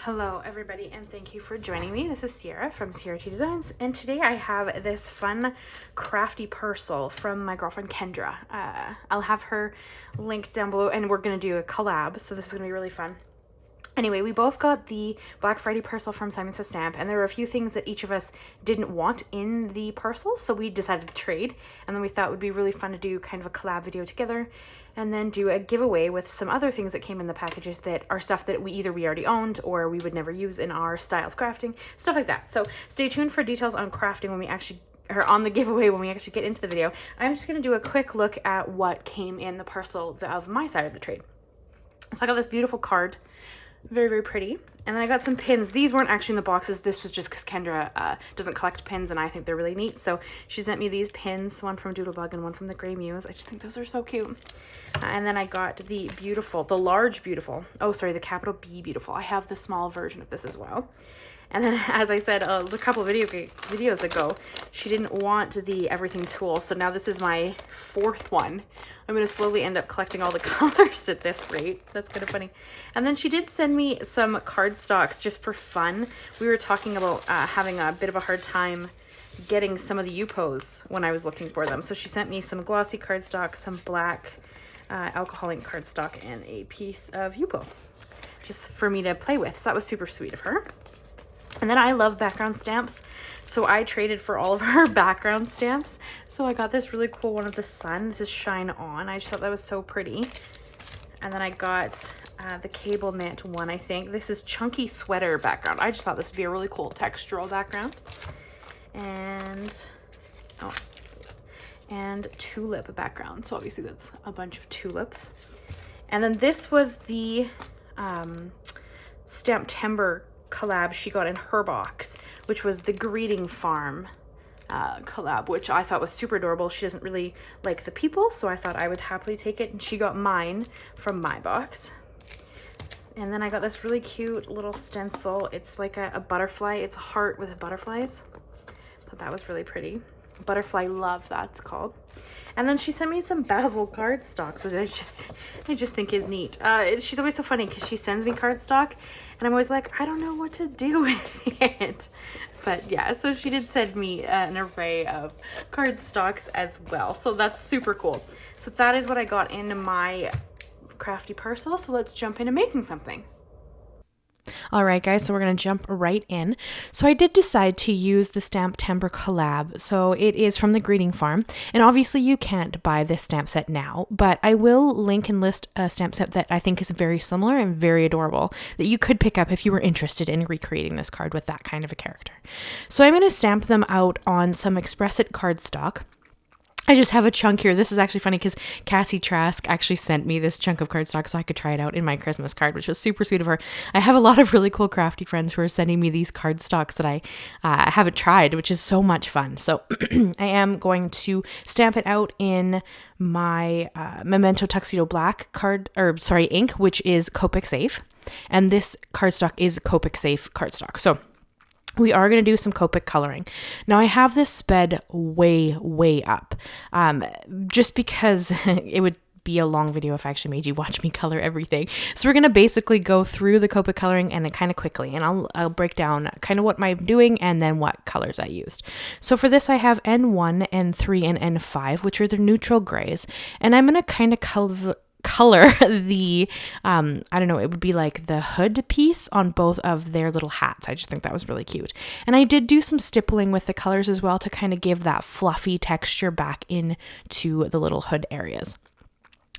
Hello everybody, and thank you for joining me. This is Sierra from Sierra T Designs, and today I have this fun crafty parcel from my girlfriend Kendra. I'll have her linked down below, and we're going to do a collab, so this is going to be really fun. Anyway, we both got the Black Friday parcel from Simon Says Stamp, and there were a few things that each of us didn't want in the parcel, so we decided to trade, and then we thought it would be really fun to do kind of a collab video together, and then do a giveaway with some other things that came in the packages that are stuff that we already owned or we would never use in our style of crafting, stuff like that. So stay tuned for details on crafting when we actually, or on the giveaway when we actually get into the video. I'm just going to do a quick look at what came in the parcel of my side of the trade. So I got this beautiful card. Very, very pretty. And then I got some pins. These weren't actually in the boxes. This was just because Kendra doesn't collect pins, and I think they're really neat. So she sent me these pins, one from Doodlebug and one from the Grey Muse. I just think those are so cute. And then I got the beautiful, the large beautiful, oh sorry, the capital B beautiful. I have the small version of this as well. And then, as I said a couple of videos ago, she didn't want the everything tool. So now this is my fourth one. I'm going to slowly end up collecting all the colors at this rate. That's kind of funny. And then she did send me some cardstocks just for fun. We were talking about having a bit of a hard time getting some of the Yupos when I was looking for them. So she sent me some glossy cardstock, some black alcohol ink cardstock, and a piece of Yupo just for me to play with. So that was super sweet of her. And then I love background stamps, so I traded for all of her background stamps. So I got this really cool one of the sun. This is Shine On. I just thought that was so pretty. And then I got the cable knit one, I think. This is Chunky Sweater background. I just thought this would be a really cool textural background. And tulip background. So obviously that's a bunch of tulips. And then this was the Stamptember collab she got in her box, which was the Greeting Farm collab, which I thought was super adorable. She doesn't really like the people, so I thought I would happily take it, and she got mine from my box. And then I got this really cute little stencil. It's like a butterfly. It's a heart with butterflies. Thought that was really pretty. Butterfly Love, that's called. And then she sent me some Basil cardstock, which I just think is neat. She's always so funny because she sends me cardstock, and I'm always like, I don't know what to do with it. But yeah, so she did send me an array of cardstocks as well. So that's super cool. So that is what I got in my crafty parcel. So let's jump into making something. All right, guys, so we're going to jump right in. So I did decide to use the Stamptember collab. So it is from the Greeting Farm, and obviously you can't buy this stamp set now, but I will link and list a stamp set that I think is very similar and very adorable that you could pick up if you were interested in recreating this card with that kind of a character. So I'm going to stamp them out on some Express It cardstock. I just have a chunk here. This is actually funny because Cassie Trask actually sent me this chunk of cardstock so I could try it out in my Christmas card, which was super sweet of her. I have a lot of really cool crafty friends who are sending me these cardstocks that I haven't tried, which is so much fun. So I am going to stamp it out in my Memento Tuxedo Black ink, which is Copic Safe. And this cardstock is Copic Safe cardstock. So we are going to do some Copic coloring. Now I have this sped way, way up, just because it would be a long video if I actually made you watch me color everything. So we're going to basically go through the Copic coloring and kind of quickly, and I'll break down kind of what I'm doing and then what colors I used. So for this I have N1, N3, and N5, which are the neutral grays, and I'm going to kind of color the I don't know, it would be like the hood piece on both of their little hats. I just think that was really cute. And I did do some stippling with the colors as well to kind of give that fluffy texture back into the little hood areas.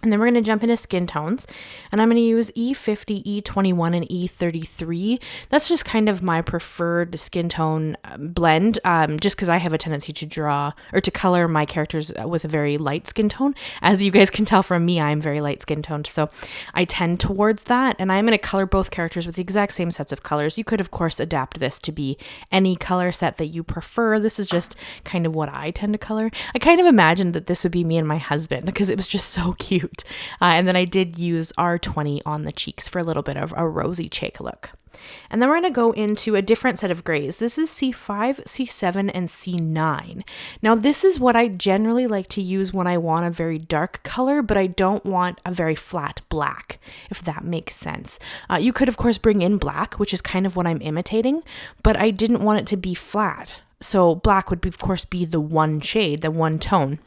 And then we're going to jump into skin tones, and I'm going to use E50, E21, and E33. That's just kind of my preferred skin tone blend, just because I have a tendency to draw or to color my characters with a very light skin tone. As you guys can tell from me, I'm very light skin toned, so I tend towards that, and I'm going to color both characters with the exact same sets of colors. You could, of course, adapt this to be any color set that you prefer. This is just kind of what I tend to color. I kind of imagined that this would be me and my husband because it was just so cute. And then I did use R20 on the cheeks for a little bit of a rosy cheek look. And then we're going to go into a different set of grays. This is C5, C7, and C9. Now this is what I generally like to use when I want a very dark color, but I don't want a very flat black, if that makes sense. You could of course bring in black, which is kind of what I'm imitating, but I didn't want it to be flat. So black would of course be the one shade, the one tone.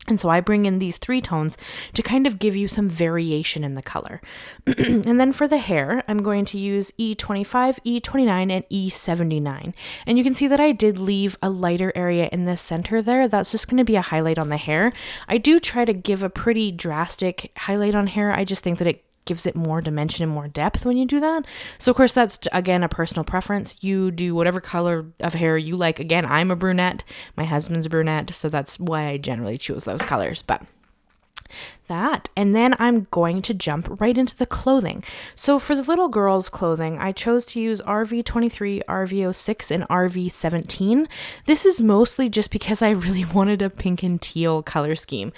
And so I bring in these 3 tones to kind of give you some variation in the color. And then for the hair, I'm going to use E25, E29, and E79. And you can see that I did leave a lighter area in the center there. That's just going to be a highlight on the hair. I do try to give a pretty drastic highlight on hair. I just think that it gives it more dimension and more depth when you do that. So of course that's again a personal preference. You do whatever color of hair you like. Again, I'm a brunette, my husband's a brunette, so that's why I generally choose those colors. But that, and then I'm going to jump right into the clothing. So for the little girl's clothing, I chose to use RV23, RV06, and RV17. This is mostly just because I really wanted a pink and teal color scheme.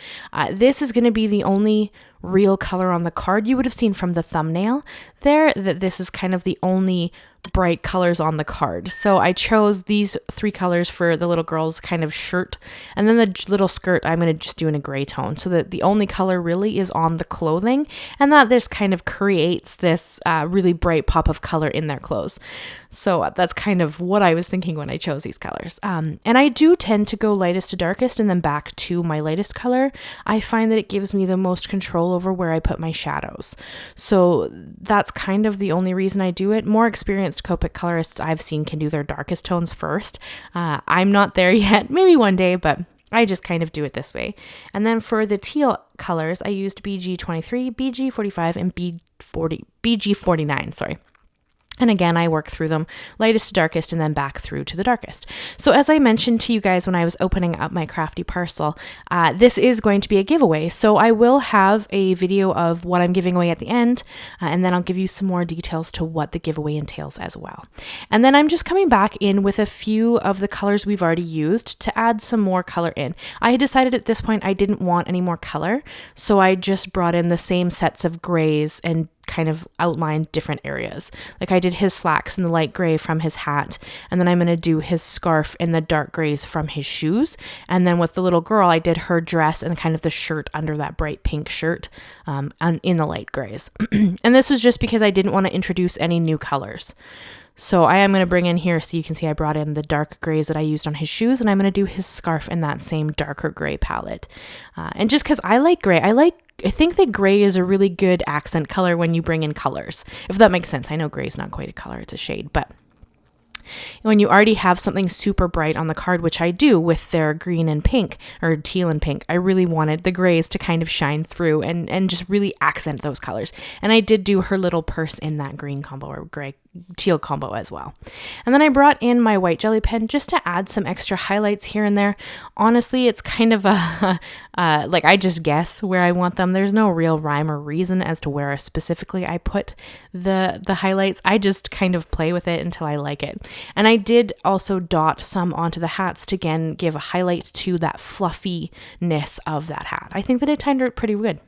This is going to be the only real color on the card. You would have seen from the thumbnail there that this is kind of the only bright colors on the card. So I chose these 3 colors for the little girl's kind of shirt, and then the little skirt I'm going to just do in a gray tone, so that the only color really is on the clothing, and that this kind of creates this really bright pop of color in their clothes. So that's kind of what I was thinking when I chose these colors. And I do tend to go lightest to darkest and then back to my lightest color. I find that it gives me the most control over where I put my shadows. So that's kind of the only reason I do it. More experienced Copic colorists I've seen can do their darkest tones first. I'm not there yet, maybe one day, but I just kind of do it this way. And then for the teal colors, I used BG23, BG45, and BG49, sorry. And again, I work through them lightest to darkest and then back through to the darkest. So as I mentioned to you guys when I was opening up my crafty parcel, this is going to be a giveaway. So I will have a video of what I'm giving away at the end, and then I'll give you some more details to what the giveaway entails as well. And then I'm just coming back in with a few of the colors we've already used to add some more color in. I had decided at this point I didn't want any more color, so I just brought in the same sets of grays and kind of outlined different areas. Like I did his slacks in the light gray from his hat, and then I'm going to do his scarf in the dark grays from his shoes. And then with the little girl, I did her dress and kind of the shirt under that bright pink shirt in the light grays. And this was just because I didn't want to introduce any new colors. So I am going to bring in here, so you can see I brought in the dark grays that I used on his shoes, and I'm going to do his scarf in that same darker gray palette. And just because I like gray, I think that gray is a really good accent color when you bring in colors, if that makes sense. I know gray is not quite a color, it's a shade, but when you already have something super bright on the card, which I do with their green and pink, or teal and pink, I really wanted the grays to kind of shine through and just really accent those colors. And I did do her little purse in that green combo or gray teal combo as well. And then I brought in my white jelly pen just to add some extra highlights here and there. Honestly, it's kind of a like I just guess where I want them. There's no real rhyme or reason as to where specifically I put the highlights. I just kind of play with it until I like it. And I did also dot some onto the hats to again give a highlight to that fluffiness of that hat. I think that it turned out pretty good.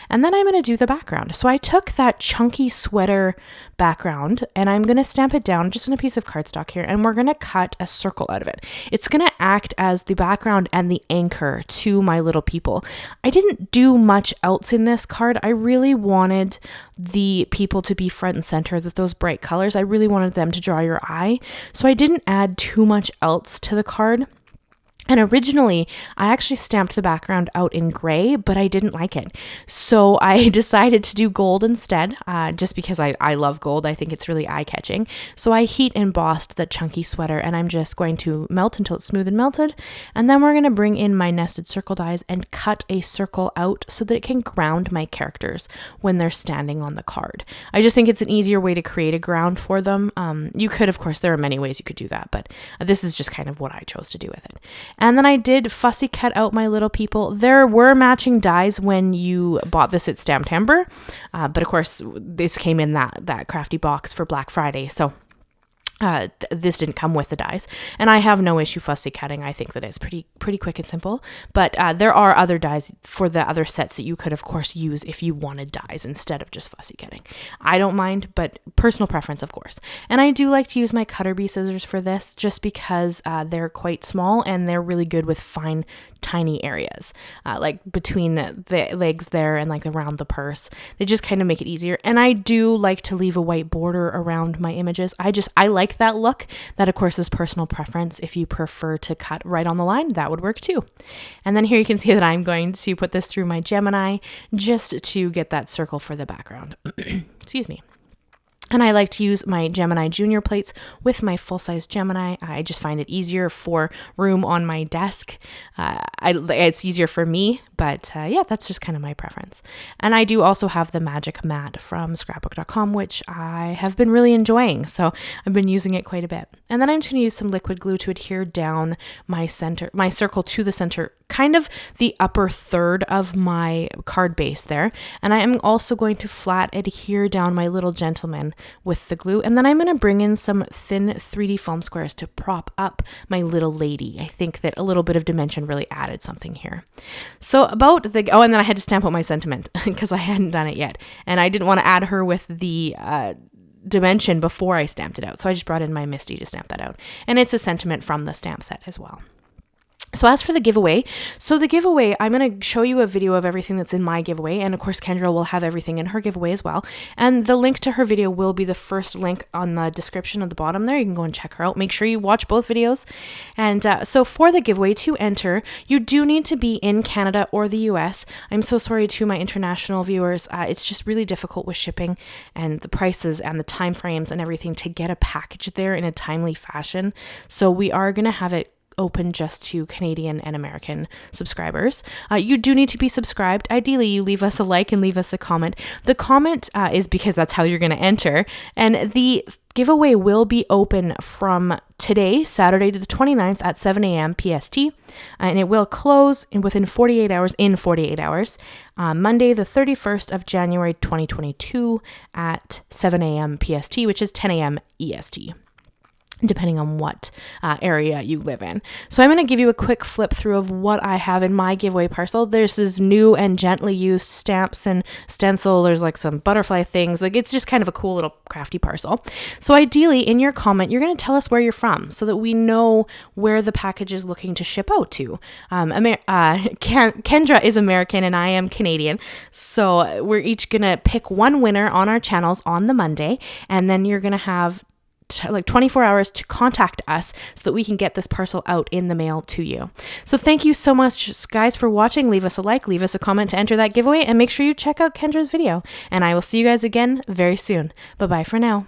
And then I'm going to do the background. So I took that chunky sweater background and I'm going to stamp it down just on a piece of cardstock here, and we're going to cut a circle out of it. It's going to act as the background and the anchor to my little people. I didn't do much else in this card. I really wanted the people to be front and center with those bright colors. I really wanted them to draw your eye. So I didn't add too much else to the card. And originally, I actually stamped the background out in gray, but I didn't like it. So I decided to do gold instead, just because I love gold. I think it's really eye-catching. So I heat embossed the chunky sweater, and I'm just going to melt until it's smooth and melted. And then we're going to bring in my nested circle dies and cut a circle out so that it can ground my characters when they're standing on the card. I just think it's an easier way to create a ground for them. You could, of course, there are many ways you could do that, but this is just kind of what I chose to do with it. And then I did fussy cut out my little people. There were matching dies when you bought this at Stamped-Hammer, but of course this came in that crafty box for Black Friday. So This didn't come with the dies, and I have no issue fussy cutting. I think that it's pretty quick and simple, but there are other dies for the other sets that you could of course use if you wanted dies instead of just fussy cutting. I don't mind, but personal preference of course. And I do like to use my CutterBee scissors for this just because they're quite small and they're really good with fine tiny areas, like between the legs there and like around the purse. They just kind of make it easier. And I do like to leave a white border around my images. I like that look. That of course is personal preference. If you prefer to cut right on the line, that would work too. And then here you can see that I'm going to put this through my Gemini just to get that circle for the background. Excuse me. And I like to use my Gemini Jr plates with my full-size Gemini. I just find it easier for room on my desk. It's easier for me, but yeah, that's just kind of my preference. And I do also have the Magic Mat from scrapbook.com, which I have been really enjoying. So I've been using it quite a bit. And then I'm just going to use some liquid glue to adhere down my circle to the center, kind of the upper third of my card base there. And I am also going to flat adhere down my little gentleman with the glue. And then I'm going to bring in some thin 3D foam squares to prop up my little lady. I think that a little bit of dimension really added something here. So about and then I had to stamp out my sentiment because I hadn't done it yet. And I didn't want to add her with the dimension before I stamped it out. So I just brought in my Misti to stamp that out. And it's a sentiment from the stamp set as well. So as for the giveaway, I'm going to show you a video of everything that's in my giveaway. And of course, Kendra will have everything in her giveaway as well. And the link to her video will be the first link on the description at the bottom there. You can go and check her out. Make sure you watch both videos. And so for the giveaway to enter, you do need to be in Canada or the US. I'm so sorry to my international viewers. It's just really difficult with shipping and the prices and the time frames and everything to get a package there in a timely fashion. So we are going to have it open just to Canadian and American subscribers. You do need to be subscribed. Ideally, you leave us a like and leave us a comment. The comment is because that's how you're going to enter. And the giveaway will be open from today, Saturday to the 29th at 7 a.m. PST. And it will close within 48 hours, Monday, the 31st of January, 2022 at 7 a.m. PST, which is 10 a.m. EST. Depending on what area you live in. So I'm going to give you a quick flip through of what I have in my giveaway parcel. There's this new and gently used stamps and stencil. There's like some butterfly things. Like it's just kind of a cool little crafty parcel. So ideally in your comment, you're going to tell us where you're from so that we know where the package is looking to ship out to. Kendra is American and I am Canadian. So we're each going to pick one winner on our channels on the Monday. And then you're going to have like 24 hours to contact us so that we can get this parcel out in the mail to you. So thank you so much, guys, for watching. Leave us a like, leave us a comment to enter that giveaway, and make sure you check out Kendra's video. And I will see you guys again very soon. Bye-bye for now.